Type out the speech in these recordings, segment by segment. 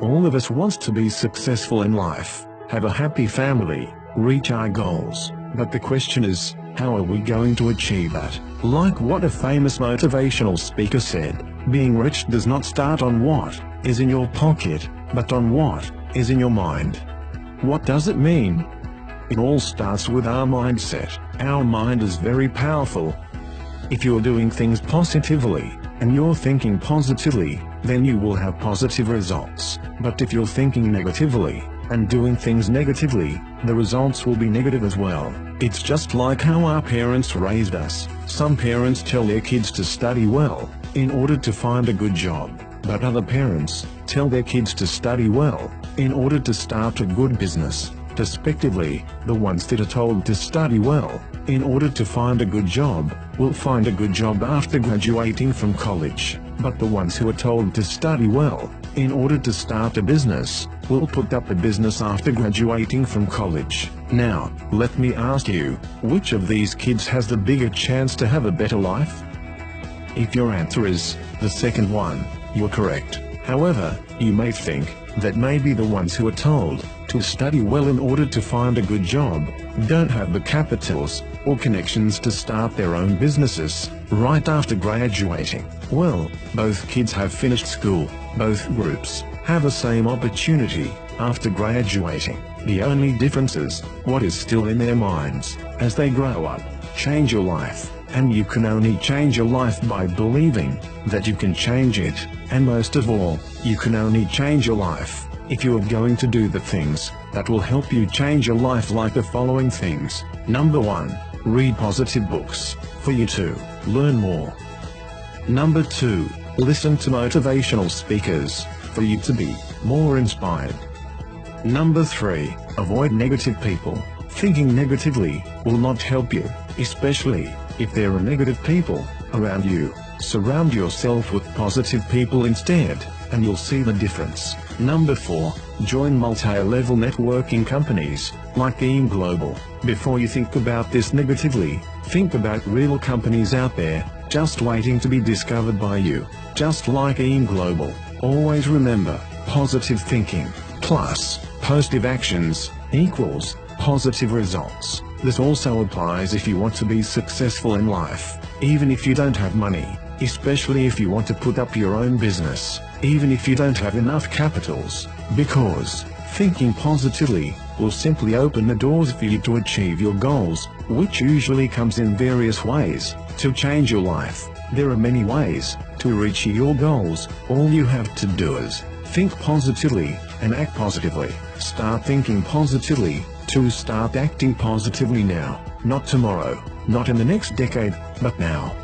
All of us wants to be successful in life, have a happy family, reach our goals, but the question is, how are we going to achieve that? Like what a famous motivational speaker said, being rich does not start on what is in your pocket, but on what is in your mind. What does it mean? It all starts with our mindset. Our mind is very powerful. If you're doing things positively, and you're thinking positively, then you will have positive results. But if you're thinking negatively, and doing things negatively, the results will be negative as well. It's just like how our parents raised us. Some parents tell their kids to study well, in order to find a good job, but other parents tell their kids to study well, in order to start a good business. Respectively, the ones that are told to study well, in order to find a good job, will find a good job after graduating from college, but the ones who are told to study well, in order to start a business, will put up a business after graduating from college. Now, let me ask you, which of these kids has the bigger chance to have a better life? If your answer is the second one, you're correct. However, you may think that maybe the ones who are told to study well in order to find a good job don't have the capitals or connections to start their own businesses right after graduating. Well, both kids have finished school. Both groups have the same opportunity after graduating. The only difference is what is still in their minds as they grow up. Change your life, and you can only change your life by believing that you can change it. And most of all, you can only change your life if you are going to do the things that will help you change your life, like the following things. Number 1. Read positive books for you to learn more. Number 2. Listen to motivational speakers for you to be more inspired. Number 3. Avoid negative people. Thinking negatively will not help you, especially if there are negative people around you. Surround yourself with positive people instead, and you'll see the difference. Number 4. Join multi-level networking companies, like EAM Global. Before you think about this negatively, think about real companies out there, just waiting to be discovered by you. Just like EAM Global. Always remember, positive thinking, plus positive actions, equals positive results. This also applies if you want to be successful in life, even if you don't have money, especially if you want to put up your own business, even if you don't have enough capitals, because thinking positively will simply open the doors for you to achieve your goals, which usually comes in various ways. To change your life, there are many ways to reach your goals. All you have to do is think positively and act positively. Start thinking positively to start acting positively now, not tomorrow, not in the next decade, but now.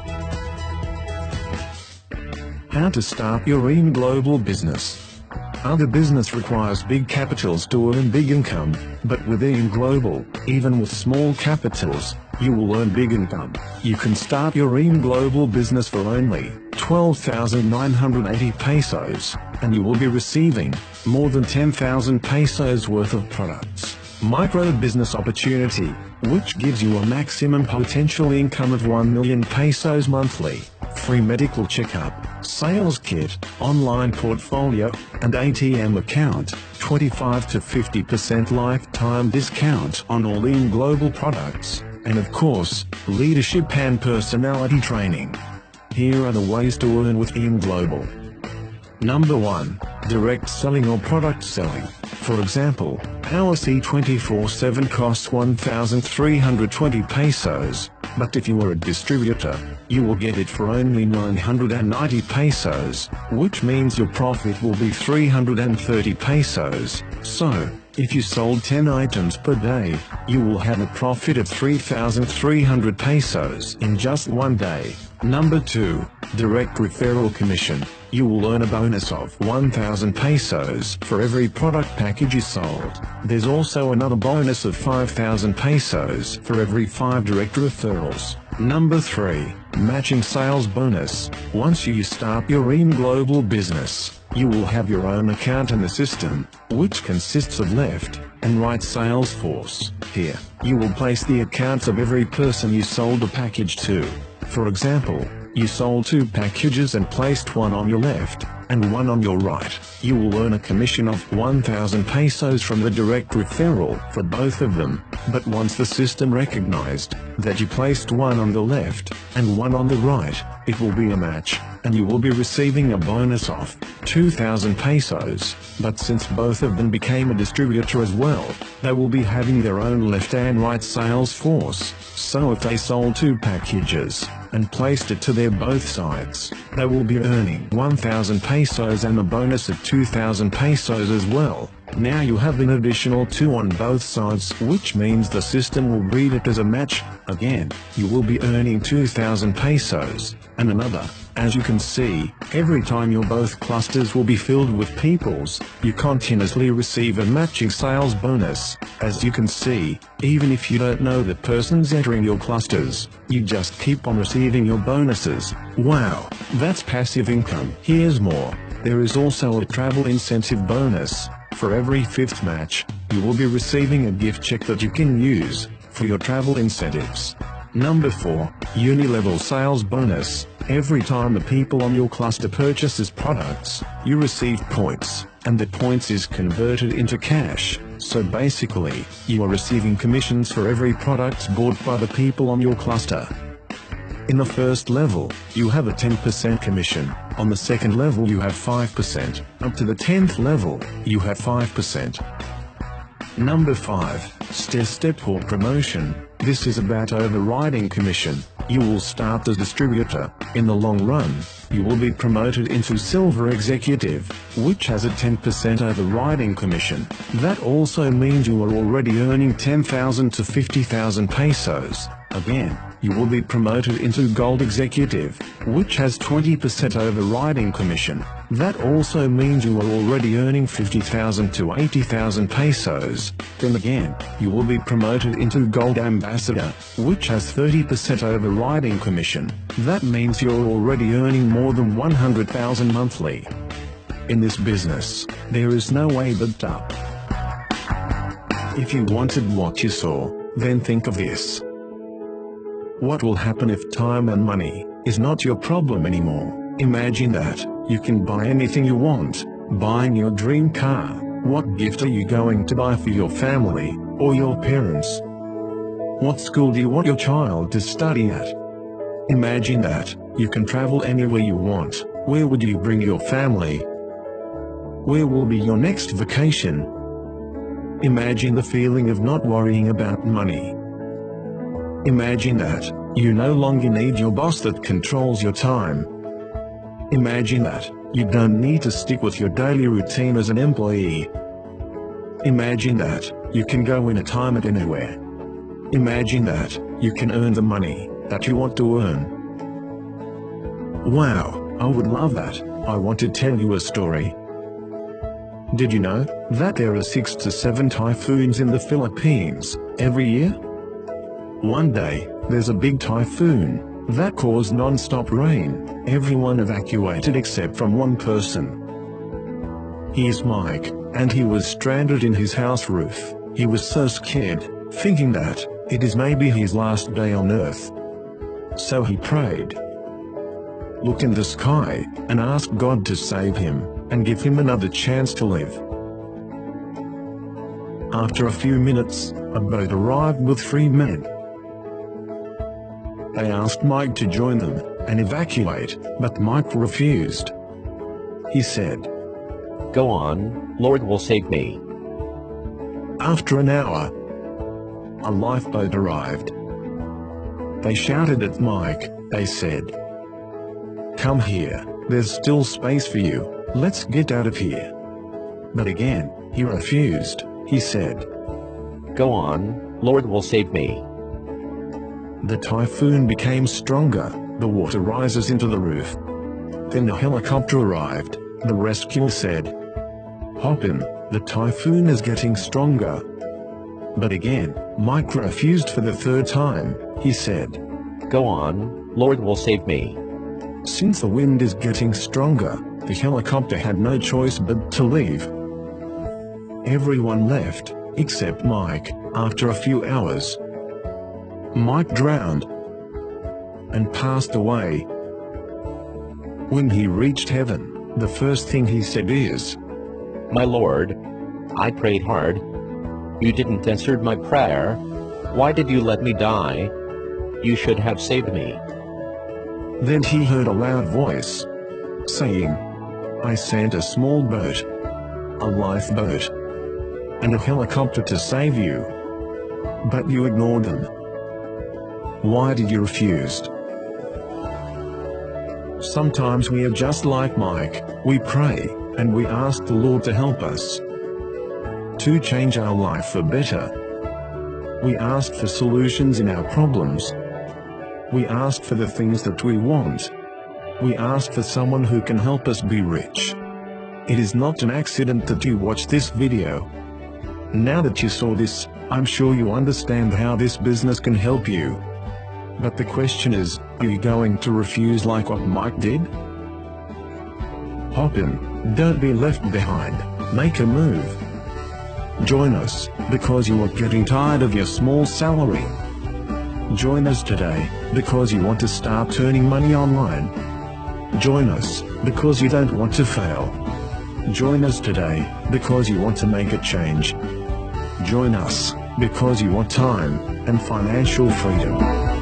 How to start your EAM Global business. Other business requires big capitals to earn big income, but with EAM Global, even with small capitals, you will earn big income. You can start your EAM Global business for only 12,980 pesos, and you will be receiving more than 10,000 pesos worth of products. Micro business opportunity, which gives you a maximum potential income of 1 million pesos monthly. Free medical checkup, sales kit, online portfolio, and ATM account. 25 to 50% lifetime discount on all EAM Global products. And of course, leadership and personality training. Here are the ways to earn with EAM Global. Number 1. Direct selling or product selling. For example, our C24/7 costs 1,320 pesos, but if you are a distributor, you will get it for only 990 pesos, which means your profit will be 330 pesos. So, if you sold 10 items per day, you will have a profit of 3,300 pesos in just one day. Number 2. Direct referral commission. You will earn a bonus of 1,000 pesos for every product package you sold. There's also another bonus of 5,000 pesos for every 5 direct referrals. Number 3. Matching sales bonus. Once you start your EAM Global business, you will have your own account in the system, which consists of left and right sales force. Here, you will place the accounts of every person you sold a package to. For example, you sold 2 packages and placed one on your left, and one on your right, you will earn a commission of 1,000 pesos from the direct referral for both of them. But once the system recognized that you placed one on the left and one on the right, it will be a match, and you will be receiving a bonus of 2,000 pesos. But since both of them became a distributor as well, they will be having their own left and right sales force. So if they sold 2 packages and placed it to their both sides, they will be earning 1,000 pesos and a bonus of 2,000 pesos as well. Now you have an additional 2 on both sides, which means the system will read it as a match. Again, you will be earning 2,000 pesos, and another. As you can see, every time your both clusters will be filled with peoples, you continuously receive a matching sales bonus. As you can see, even if you don't know the person's entering your clusters, you just keep on receiving your bonuses. Wow, that's passive income. Here's more. There is also a travel incentive bonus. For every 5th match, you will be receiving a gift check that you can use for your travel incentives. Number 4, Unilevel Sales Bonus. Every time the people on your cluster purchases products, you receive points, and the points is converted into cash. So basically, you are receiving commissions for every product bought by the people on your cluster. In the first level, you have a 10% commission. On the second level you have 5%. Up to the 10th level, you have 5%. Number 5, Step or Promotion. This is about overriding commission. You will start as distributor. In the long run, you will be promoted into Silver Executive, which has a 10% overriding commission. That also means you are already earning 10,000 to 50,000 pesos. Again, you will be promoted into Gold Executive, which has 20% overriding commission. That also means you are already earning 50,000 to 80,000 pesos. Then again, you will be promoted into Gold Ambassador, which has 30% overriding commission. That means you're already earning more than 100,000 monthly. In this business, there is no way but up. If you wanted what you saw, then think of this. What will happen if time and money is not your problem anymore? Imagine that you can buy anything you want, buying your dream car. What gift are you going to buy for your family or your parents? What school do you want your child to study at? Imagine that you can travel anywhere you want. Where would you bring your family? Where will be your next vacation? Imagine the feeling of not worrying about money. Imagine that you no longer need your boss that controls your time. Imagine that you don't need to stick with your daily routine as an employee. Imagine that you can go anytime and anywhere. Imagine that you can earn the money that you want to earn. Wow, I would love that. I want to tell you a story. Did you know that there are 6 to 7 typhoons in the Philippines every year? One day, there's a big typhoon that caused non-stop rain. Everyone evacuated except from one person. He's Mike, and he was stranded in his house roof. He was so scared, thinking that it is maybe his last day on earth. So he prayed, looked in the sky, and asked God to save him and give him another chance to live. After a few minutes, a boat arrived with 3 men. They asked Mike to join them and evacuate, but Mike refused. He said, "Go on, Lord will save me." After an hour, a lifeboat arrived. They shouted at Mike. They said, "Come here, there's still space for you, let's get out of here." But again, he refused. He said, "Go on, Lord will save me." The typhoon became stronger, the water rises into the roof. Then a helicopter arrived. The rescuer said, "Hop in, the typhoon is getting stronger." But again, Mike refused for the 3rd time. He said, "Go on, Lord will save me." Since the wind is getting stronger, the helicopter had no choice but to leave. Everyone left, except Mike. After a few hours, Mike drowned and passed away. When he reached heaven, The first thing he said is, My Lord, I prayed hard. You didn't answer my prayer. Why did you let me die? You should have saved me. Then he heard a loud voice saying, I sent a small boat, a lifeboat, and a helicopter to save you. But you ignored them. Why did you refuse? Sometimes we are just like Mike. We pray, and we ask the Lord to help us to change our life for better. We ask for solutions in our problems. We ask for the things that we want. We ask for someone who can help us be rich. It is not an accident that you watched this video. Now that you saw this, I'm sure you understand how this business can help you. But the question is, are you going to refuse like what Mike did? Hop in, don't be left behind, make a move. Join us, because you are getting tired of your small salary. Join us today, because you want to start turning money online. Join us, because you don't want to fail. Join us today, because you want to make a change. Join us, because you want time and financial freedom.